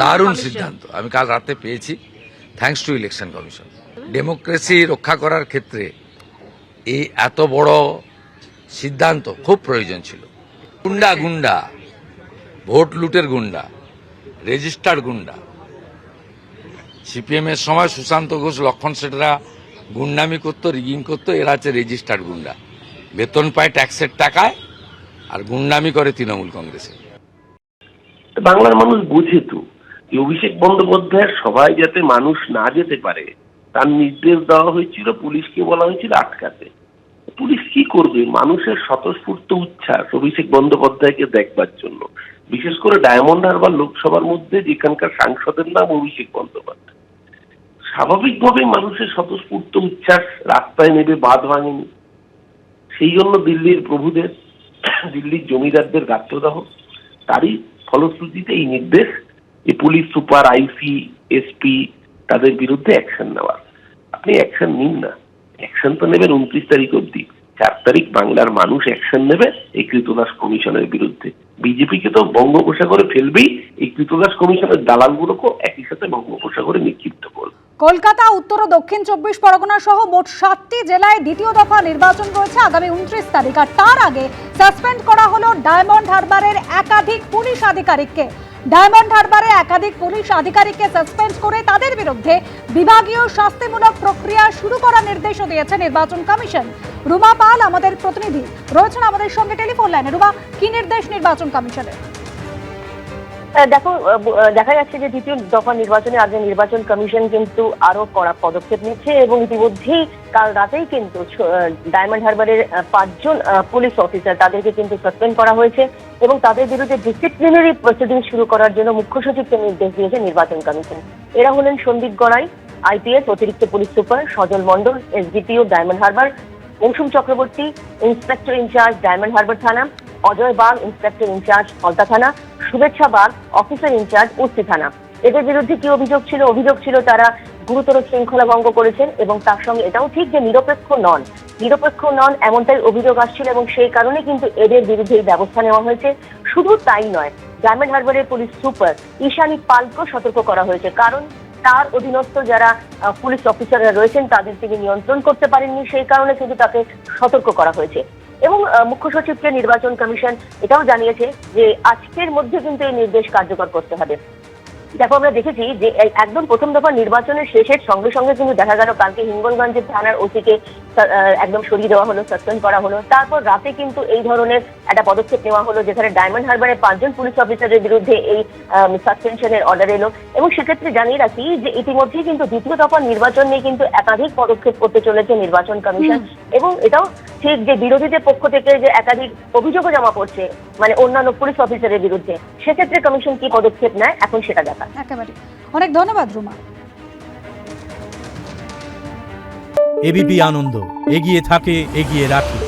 দারুণ সিদ্ধান্ত আমি কাল রাতে পেয়েছি, thanks to election commission. Democracy রক্ষা করার ক্ষেত্রে এই এত বড় সিদ্ধান্ত খুব প্রয়োজন ছিল। গুন্ডা গুন্ডা, ভোট লুটের গুন্ডা, রেজিস্টার্ড গুন্ডা। সিপিএম এর সময় সুশান্ত ঘোষ, লক্ষণ সেটরা গুন্ডামি করতো, রিগিং করতো। এরা হচ্ছে রেজিস্টার্ড গুন্ডা, বেতন পায় ট্যাক্সের টাকায় আর গুন্ডামি করে তৃণমূল কংগ্রেসে। বাংলার মানুষ বুঝে তো অভিষেক বন্দ্যোপাধ্যায়ের সভায় যাতে মানুষ না যেতে পারে তার নির্দেশ দেওয়া হয়েছিল, পুলিশকে বলা হয়েছিল আটকাতে। পুলিশ কি করবে? মানুষের স্বতঃস্ফূর্ত উচ্ছ্বাস অভিষেক বন্দ্যোপাধ্যায়কে দেখবার জন্য, বিশেষ করে ডায়মন্ড হারবার লোকসভার মধ্যে যেখানকার সাংসদের নাম অভিষেক বন্দ্যোপাধ্যায়। স্বাভাবিকভাবে মানুষের স্বতঃস্ফূর্ত উচ্ছ্বাস রাস্তায় নেবে বাঁধ ভাঙেনি। সেই জন্য দিল্লির প্রভুদের, দিল্লির জমিদারদের গাত্রদাহ, তারই ফলশ্রুতিতে এই নির্দেশ যে পুলিশ সুপার, আইসি, এসপি তাদের বিরুদ্ধে অ্যাকশন নেওয়ার। আপনি অ্যাকশন নিন না, অ্যাকশন তো নেবেন 29 তারিখ অব্দি। 4 তারিখ বাংলার মানুষ অ্যাকশন নেবে এই কৃতদাস কমিশনের বিরুদ্ধে। বিজেপিকে তো বঙ্গোপসাগরে ফেলবেই, এই কৃতদাস কমিশনের দালালগুলোকেও একই সাথে বঙ্গোপসাগরে নিক্ষিপ্ত করবে। কলকাতা, উত্তর ও দক্ষিণ 24 পরগনা সহ মোট 7টি জেলায় দ্বিতীয় দফা নির্বাচন রয়েছে আগামী 29 তারিখ। আর তার আগে সাসপেন্ড করা হলো ডায়মন্ড হারবারের একাধিক পুলিশ আধিকারিককে। ডায়মন্ড হারবারে একাধিক পুলিশ আধিকারিককে সাসপেন্ড করে তাদের বিরুদ্ধে বিভাগীয় শাস্তিমূলক প্রক্রিয়া শুরু করার নির্দেশও দিয়েছে নির্বাচন কমিশন। রুমা পাল আমাদের প্রতিনিধি রয়েছেন আমাদের সঙ্গে টেলিফোন লাইনে। রুমা, কি নির্দেশ নির্বাচন কমিশনের? দেখো, দেখা যাচ্ছে যে দ্বিতীয় দফা নির্বাচনে আগে নির্বাচন কমিশন কিন্তু আরো কড়া পদক্ষেপ নিচ্ছে এবং ইতিমধ্যেই কাল রাতেই কিন্তু ডায়মন্ড হারবারের 5 জন পুলিশ অফিসার তাদেরকে কিন্তু সাসপেন্ড করা হয়েছে এবং তাদের বিরুদ্ধে ডিসিপ্লিনারি প্রসিডিং শুরু করার জন্য মুখ্য সচিবকে নির্দেশ দিয়েছে নির্বাচন কমিশন। এরা হলেন সন্দীপ গড়াই, আইপিএস অতিরিক্ত police super, Sajal Mondal, SDPO diamond harbour, Mousum Chakraborty inspector incharge diamond harbour থানা, অজয় বাগ ইন্সপেক্টর ইনচার্জ ফলতা থানা, শুভেচ্ছা বাগ অফিসার ইনচার্জ উস্তি থানা। এদের বিরুদ্ধে কি অভিযোগ ছিল? অভিযোগ ছিল তারা গুরুতর শৃঙ্খলা ভঙ্গ করেছেন এবং তার সঙ্গে এটাও ঠিক যে নিরপেক্ষ নন এমনটাই অভিযোগ আসছিল এবং সেই কারণে কিন্তু এদের বিরুদ্ধে এই ব্যবস্থা নেওয়া হয়েছে। শুধু তাই নয়, ডায়মন্ড হারবারের পুলিশ সুপার ঈশানী পালকেও সতর্ক করা হয়েছে, কারণ তার অধীনস্থ যারা পুলিশ অফিসাররা রয়েছেন তাদের তিনি নিয়ন্ত্রণ করতে পারেননি, সেই কারণে কিন্তু তাকে সতর্ক করা হয়েছে। এবং মুখ্য সচিবকে নির্বাচন কমিশন এটাও জানিয়েছে যে আজকের মধ্যে কিন্তু এই নির্দেশ কার্যকর করতে হবে। দেখো, আমরা দেখেছি যে একদম প্রথম দফা নির্বাচনের শেষের সঙ্গে সঙ্গে কিন্তু দেখা গেল কালকে হিঙ্গলগঞ্জের থানার ওসিকে একদম সরিয়ে দেওয়া হলো, সাসপেন্ড করা হলো। তারপর রাতে কিন্তু এই ধরনের একটা পদক্ষেপ নেওয়া হলো যেখানে ডায়মন্ড হারবারের 5 জন পুলিশ অফিসারের বিরুদ্ধে এই সাসপেনশনের অর্ডার এলো। এবং সেক্ষেত্রে জানিয়ে রাখি যে ইতিমধ্যেই কিন্তু দ্বিতীয় দফা নির্বাচন নিয়ে কিন্তু একাধিক পদক্ষেপ করতে চলেছে নির্বাচন কমিশন। এবং এটাও ঠিক যে বিরোধীদের পক্ষ থেকে যে একাধিক অভিযোগও জমা পড়ছে মানে অন্যান্য পুলিশ অফিসারের বিরুদ্ধে, সেক্ষেত্রে কমিশন কি পদক্ষেপ নেয় এখন সেটা দেখা। একেবারে অনেক ধন্যবাদ রুমা। এবিপি আনন্দ, এগিয়ে থাকে, এগিয়ে রাখে।